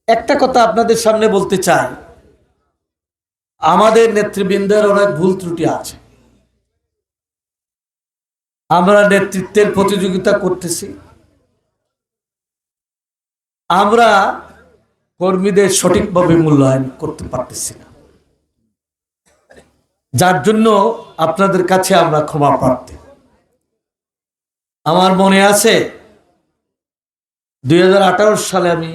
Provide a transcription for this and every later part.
একটা কথা আপনাদের সামনে বলতে চাই, আমাদের নেতৃবৃন্দের অনেক ভুল ত্রুটি আছে। আমরা নেতৃত্বের প্রতিযোগিতা করতেছি, আমরা কর্মীদের সঠিকভাবে মূল্যায়ন করতে পারতেছি না, যার জন্য আপনাদের কাছে আমরা ক্ষমা প্রার্থী। আমার মনে আছে 2018 সালে আমি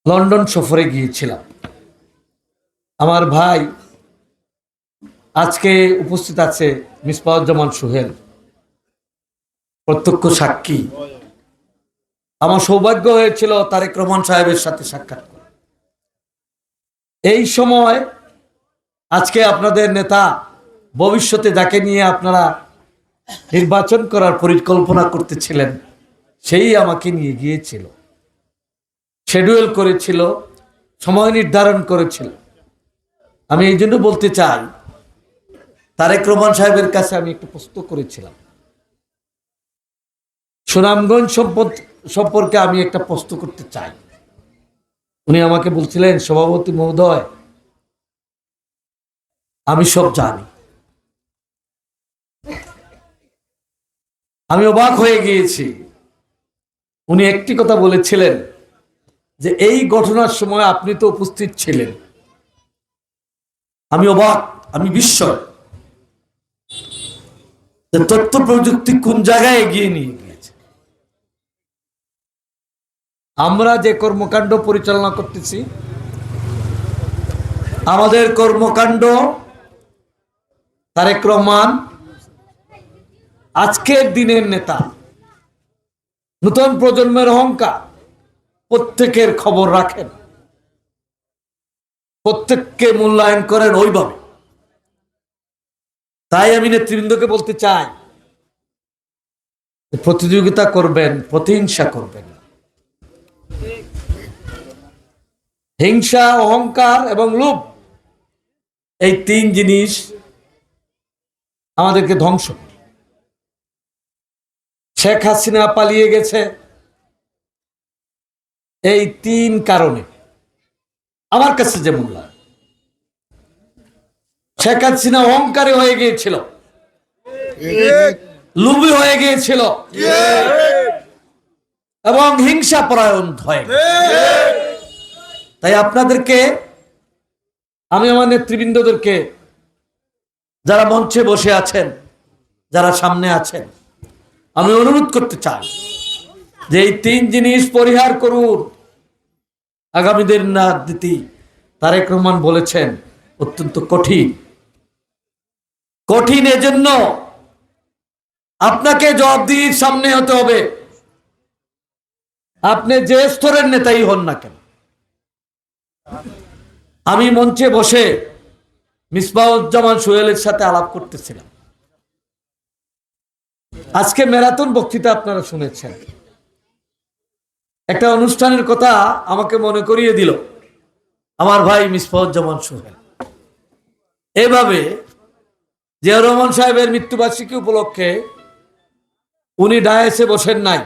লন্ডন সফরে গিয়েছিলাম। আমার ভাই আজকে উপস্থিত আছে, মিসবাহুজ্জামান সোহেল প্রত্যক্ষ সাক্ষী। আমার সৌভাগ্য হয়েছিল তারেক রহমান সাহেবের সাথে সাক্ষাৎ করা। এই সময় আজকে আপনাদের নেতা, ভবিষ্যতে যাকে নিয়ে আপনারা নির্বাচন করার পরিকল্পনা করতেছিলেন, সেই আমাকে নিয়ে গিয়েছিল, শিডিউল করেছিল, সময় নির্ধারণ করেছিল। আমি এই জন্য বলতে চাই, তারেক রহমান সাহেবের কাছে আমি একটু প্রশ্ন করেছিলাম, সুনামগঞ্জ সম্পর্কে আমি একটা প্রশ্ন করতে চাই। উনি আমাকে বলছিলেন, সভাপতি মহোদয়, আমি সব জানি। আমি অবাক হয়ে গিয়েছি। উনি একটি কথা বলেছিলেন যে এই ঘটনার সময় আপনি তো উপস্থিত ছিলেন। আমি অবাক, আমি বিস্ময় যে তথ্য প্রযুক্তি কোন জায়গায় এগিয়ে নিয়ে গিয়েছে। আমরা যে কর্মকাণ্ড পরিচালনা করতেছি, আমাদের কর্মকাণ্ড তারেক রহমান আজকের দিনের নেতা, নতুন প্রজন্মের অহংকার, প্রত্যেকের খবর রাখেন, প্রত্যেককে মূল্যায়ন করেন ওইভাবে। তাই আমি নেতৃবৃন্দকে বলতে চাই, প্রতিযোগিতা করবেন, প্রতিহিংসা করবেন। হিংসা, অহংকার এবং লোভ, এই তিন জিনিস আমাদেরকে ধ্বংস। শেখ হাসিনা পালিয়ে গেছে এই তিন কারণে, আমার কাছে যে মূল্যায়ন। শেখ হাসিনা অহংকারী হয়ে গিয়েছিল, লোভী হয়ে গিয়েছিল এবং হিংসা পরায়ণ হয়ে। তাই আপনাদেরকে, আমি আমার নেতৃবৃন্দদেরকে, যারা মঞ্চে বসে আছেন, যারা সামনে আছেন, আমি অনুরোধ করতে চাই যে এই তিন জিনিস পরিহার করুন। আগামী দিন রাজনীতি, তারেক রহমান বলেছেন, অত্যন্ত কঠিন। কঠিন এজন্য আপনাকে জবাবদিহির সামনে হতে হবে, আপনি যে স্তরের নেতাই হন না কেন। আমি মঞ্চে বসে মিসবাহুজ্জামান সোহেলের সাথে আলাপ করতেছিলাম। আজকে ম্যারাথন বক্তৃতা আপনারা শুনেছেন। একটা অনুষ্ঠানের কথা আমাকে মনে করিয়ে দিল আমার ভাই মিসবাহুজ্জামান সোহেল। এভাবে জিয়াউর রহমান সাহেবের মৃত্যুবার্ষিকী উপলক্ষে উনি ডায়াসে বসেন নাই,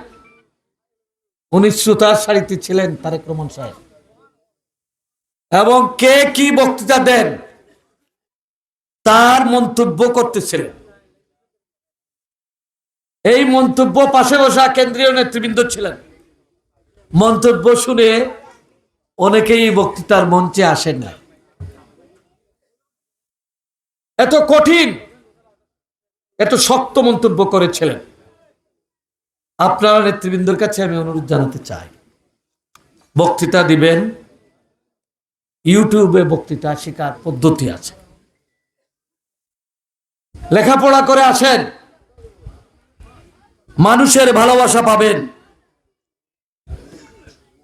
উনি শ্রোতার সারিতে ছিলেন তারেক রহমান সাহেব। এবং কে কি বক্তৃতা দেন তার মন্তব্য করতেছিলেন। এই মন্তব্য পাশে বসা কেন্দ্রীয় নেতৃবৃন্দ ছিলেন। মন্তব্য শুনে অনেকেই বক্তৃতার মঞ্চে আসেন না। এত কঠিন, এত শক্ত মন্তব্য করেছিলেন। আপনারা নেতৃবৃন্দের কাছে আমি অনুরোধ জানাতে চাই, বক্তৃতা দিবেন, ইউটিউবে বক্তৃতা শেখার পদ্ধতি আছে, লেখাপড়া করে আসেন, মানুষের ভালোবাসা পাবেন,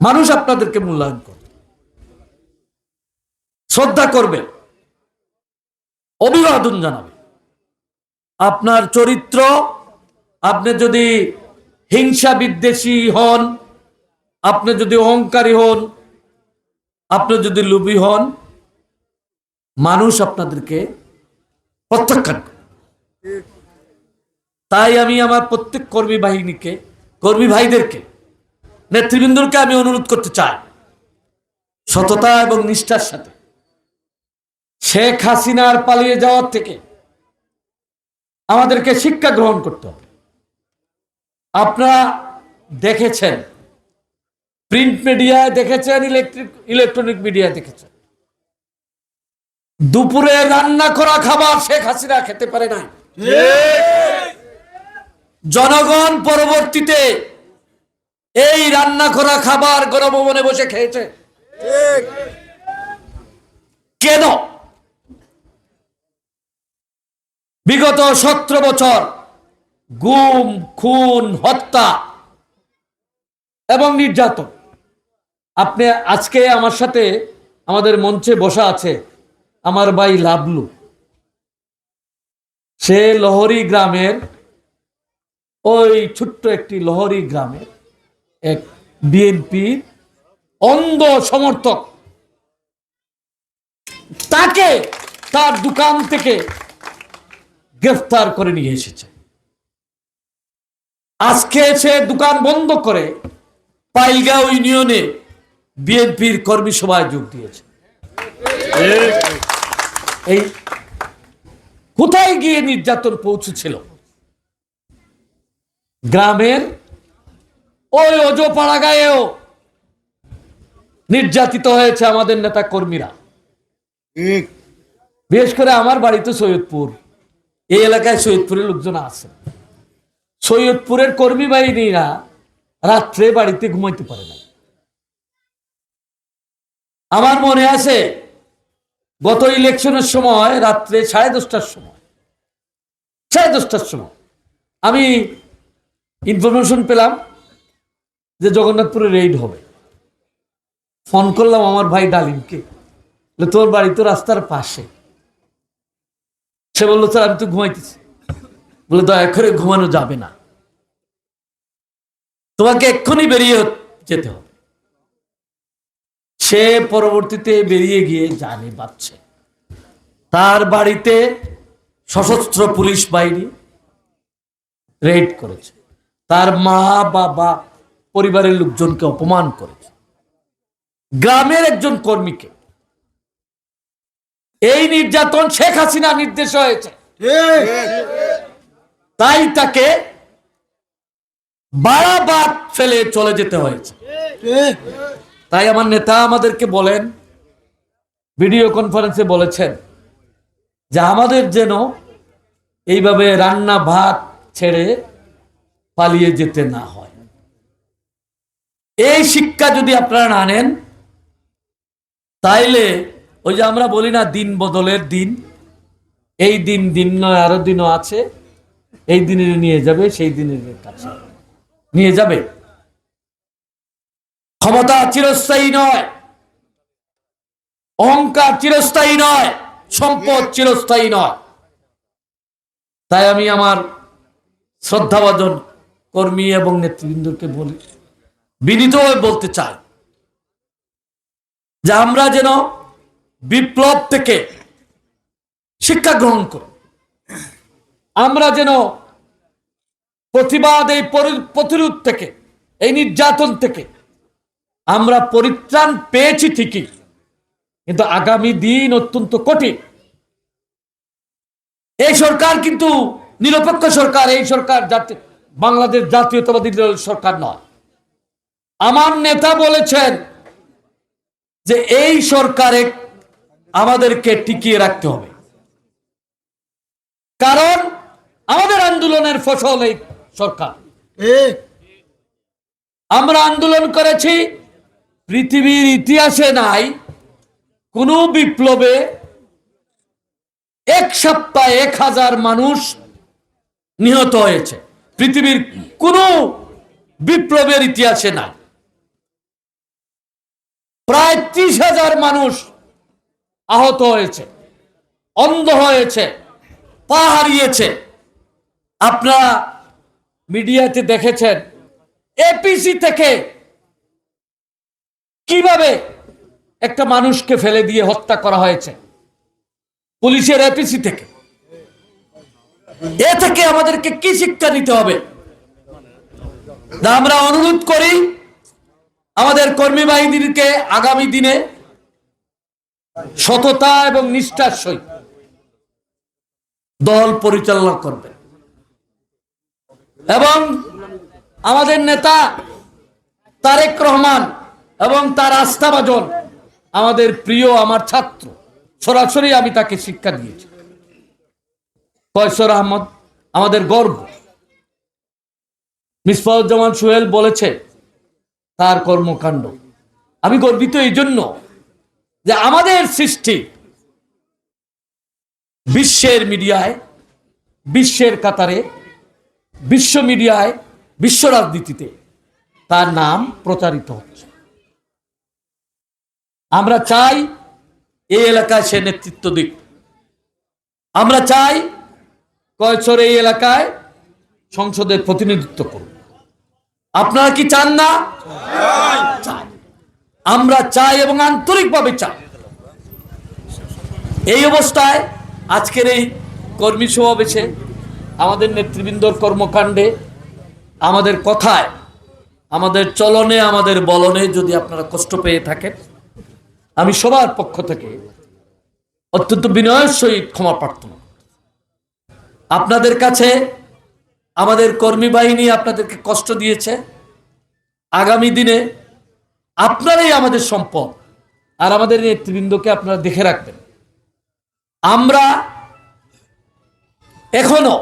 মানুষ আপনাদেরকে মূল্যায়ন করবে, শ্রদ্ধা করবে, অভিবাদন জানাবে। আপনার চরিত্র, আপনি যদি হিংসা বিদ্বেষী হন, আপনি যদি অহংকারী হন, আপনি যদি লোভী হন, মানুষ আপনাদেরকে প্রত্যাখ্যান করে। তাই আমি আমার প্রত্যেক কর্মী বাহিনীকে, কর্মী ভাইদেরকে নেতৃবৃন্দকে আমি অনুরোধ করতে চাই, সততা এবং নিষ্ঠার সাথে শেখ হাসিনার পালিয়ে যাওয়ার থেকে আমাদেরকে শিক্ষা গ্রহণ করতে হবে। আপনারা দেখেছেন, প্রিন্ট মিডিয়ায় দেখেছেন, ইলেকট্রনিক মিডিয়ায় দেখেছেন, দুপুরে রান্না করা খাবার শেখ হাসিনা খেতে পারে নাই। জনগণ পরবর্তীতে এই রান্না করা খাবার গণভবনে বসে খেয়েছে। কেন? বিগত 17 বছর গুম, খুন, হত্যা এবং নির্যাতন। আপনি আজকে আমার সাথে আমাদের মঞ্চে বসা আছে আমার ভাই লাবলু, সে লহরি গ্রামের, ওই ছোট্ট একটি লহরি গ্রামের এক বিএনপি অন্ধ সমর্থক। তাকে তার দোকান থেকে গ্রেফতার করে নিয়ে এসেছে। আজকে সে দোকান বন্ধ করে পাইলগাঁও ইউনিয়নে বিএনপির কর্মী সভায় যোগ দিয়েছে। এই কোথায় গিয়ে নির্যাতন পৌঁছেছিল? গ্রামের ওই অজপাড়া গায়েও নির্যাতিত হয়েছে আমাদের নেতা কর্মীরা। বিশেষ করে আমার বাড়ি তো সৈয়দপুর, এই এলাকায় সৈয়দপুরের লোকজন আছে। সৈয়দপুরের কর্মী বাহিনীরা রাত্রে বাড়িতে ঘুমাইতে পারে না। আমার মনে আছে গত ইলেকশনের সময় রাত্রে 10:30টার সময় আমি ইনফরমেশন পেলাম যে জগন্নাথপুরে রেইড হবে। ফোন করলাম আমার ভাই ডালিমকে, তোর বাড়ি তো রাস্তার পাশে। সে বললো, স্যার আমি তো ঘুমাইতেছি। বলে, দয়া করে ঘুমানো যাবে না, তোমাকে এক্ষুনি বেরিয়ে যেতে হবে। সে পরবর্তীতে বেরিয়ে গিয়ে জানে পাচ্ছে তার বাড়িতে সশস্ত্র পুলিশ বাহিনী রেড করেছে, তার মা বাবা পরিবারের লোকজনকে অপমান করেছে, গ্রামের একজন কর্মীকে। এই নির্যাতন শেখ হাসিনা নির্দেশ হয়েছে, তাই তাকে বাড়াবাদ ফেলে চলে যেতে হয়েছে। তাই আমার নেতা আমাদেরকে বলেন, ভিডিও কনফারেন্সে বলেছেন যে আমাদের যেন এইভাবে রান্না ভাত ছেড়ে পালিয়ে যেতে না হয়। এই শিক্ষা যদি আপনারা না নেন, তাইলে ওই যে আমরা বলি না দিন বদলের দিন, এই দিন নয় আরো দিনও আছে, এই দিনের নিয়ে যাবে, সেই দিনের কাছে নিয়ে যাবে। ক্ষমতা চিরস্থায়ী নয়, অহংকার চিরস্থায়ী নয়, সম্পদ চিরস্থায়ী নয়। তাই আমি আমার শ্রদ্ধাভাজন কর্মী এবং নেতৃবৃন্দকে বলি, বিনীতভাবে বলতে চাই যে আমরা যেন বিপ্লব থেকে শিক্ষা গ্রহণ করি। আমরা যেন প্রতিবাদ, এই প্রতিরোধ থেকে, এই নির্যাতন থেকে আমরা পরিত্রাণ পেয়েছি ঠিকই, কিন্তু আগামী দিন অত্যন্ত কঠিন। এই সরকার কিন্তু নিরপেক্ষ সরকার, এই সরকার বাংলাদেশ জাতীয়তাবাদী দলের সরকার নয়। আমার নেতা বলেছেন যে এই সরকারে আমাদেরকে টিকিয়ে রাখতে হবে, কারণ আমাদের আন্দোলনের ফসল এই সরকার। আমরা আন্দোলন করেছি, পৃথিবীর ইতিহাসে নাই কোন বিপ্লবে এক সপ্তাহে 1000 মানুষ নিহত হয়েছে, পৃথিবীর কোন বিপ্লবের ইতিহাসে নাই। প্রায় 30,000 মানুষ আহত হয়েছে, অন্ধ হয়েছে, পা হারিয়েছে। আপনারা মিডিয়াতে দেখেছেন এপিসি থেকে কিভাবে একটা মানুষকে ফেলে দিয়ে হত্যা করা হয়েছে, পুলিশের এপিসি থেকে। এ থেকে আমাদেরকে কি শিক্ষা নিতে হবে? আমরা অনুরোধ করি আমাদের কর্মী বাহিনীকে আগামী দিনে সততা এবং নিষ্ঠার সহিত দল পরিচালনা করবেন এবং আমাদের নেতা তারেক রহমান এবং তার আস্থাভাজন আমাদের প্রিয় আমার ছাত্র, সরাসরি আমি তাকে শিক্ষা দিয়েছি। কয়সর আহমদ আমাদের গর্ব। মিসবাহুজ্জামান সোহেল বলেছে তার কর্মকাণ্ড। আমি গর্বিত এই জন্য যে আমাদের সৃষ্টি বিশ্বের মিডিয়ায়, বিশ্বের কাতারে, বিশ্ব মিডিয়ায়, বিশ্ব রাজনীতিতে তার নাম প্রচারিত হচ্ছে। আমরা চাই এই এলাকায় সে নেতৃত্ব দিক। আমরা চাই কয়ছর এই এলাকায় সংসদের প্রতিনিধিত্ব করুন। আপনারা কি চান না? চাই। আমরা চাই এবং আন্তরিকভাবে চাই। এই অবস্থায় আজকের এই কর্মী সমাবেশে আমাদের নেতৃবৃন্দর কর্মকাণ্ডে, আমাদের কথায়, আমাদের চলনে, আমাদের বলনে যদি আপনারা কষ্ট পেয়ে থাকেন, আমি সবার পক্ষ থেকে অত্যন্ত বিনয়ের সহিত ক্ষমা প্রার্থনা। আপনাদের কাছে আমাদের কর্মী বাহিনী আপনাদেরকে কষ্ট দিয়েছে। আগামী দিনে আপনারাই আমাদের সম্পদ, আর আমাদের নেতৃবৃন্দকে আপনারা দেখে রাখবেন। আমরা এখনো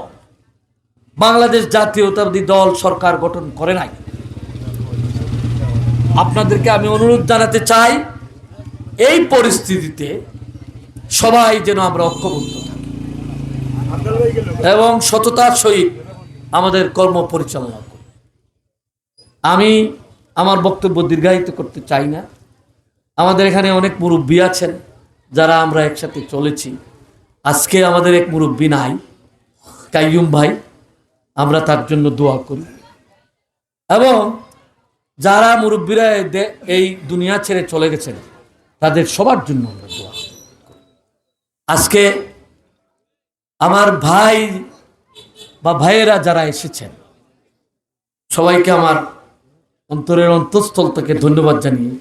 বাংলাদেশ জাতীয়তাবাদী দল সরকার গঠন করে নাই। আপনাদেরকে আমি অনুরোধ জানাতে চাই, এই পরিস্থিতিতে সবাই যেন আমরা ঐক্যবদ্ধ থাকি এবং সততার সহিত আমাদের কর্ম পরিচালনা করি। আমি আমার বক্তব্য দীর্ঘায়িত করতে চাই না। আমাদের এখানে অনেক মুরব্বী আছেন যারা আমরা একসাথে চলেছি। আজকে আমাদের এক মুরব্বী নাই, কাইয়ুম ভাই, আমরা তার জন্য দোয়া করি। এবং যারা মুরব্বীরা এই দুনিয়া ছেড়ে চলে গেছেন তাদের সবার জন্য আমরা দোয়া করি। আজকে আমার ভাই বা ভাইয়েরা যারা এসেছেন সবাইকে আমার অন্তরের অন্তঃস্থল থেকে ধন্যবাদ জানিয়ে,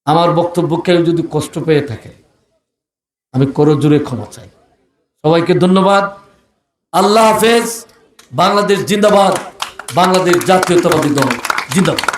আমার বক্তব্য কেউ যদি কষ্ট পেয়ে থাকে আমি করজোরে ক্ষমা চাই। সবাইকে ধন্যবাদ। আল্লাহ হাফেজ। বাংলাদেশ জিন্দাবাদ। বাংলাদেশ জাতীয়তাবাদী দল জিন্দাবাদ।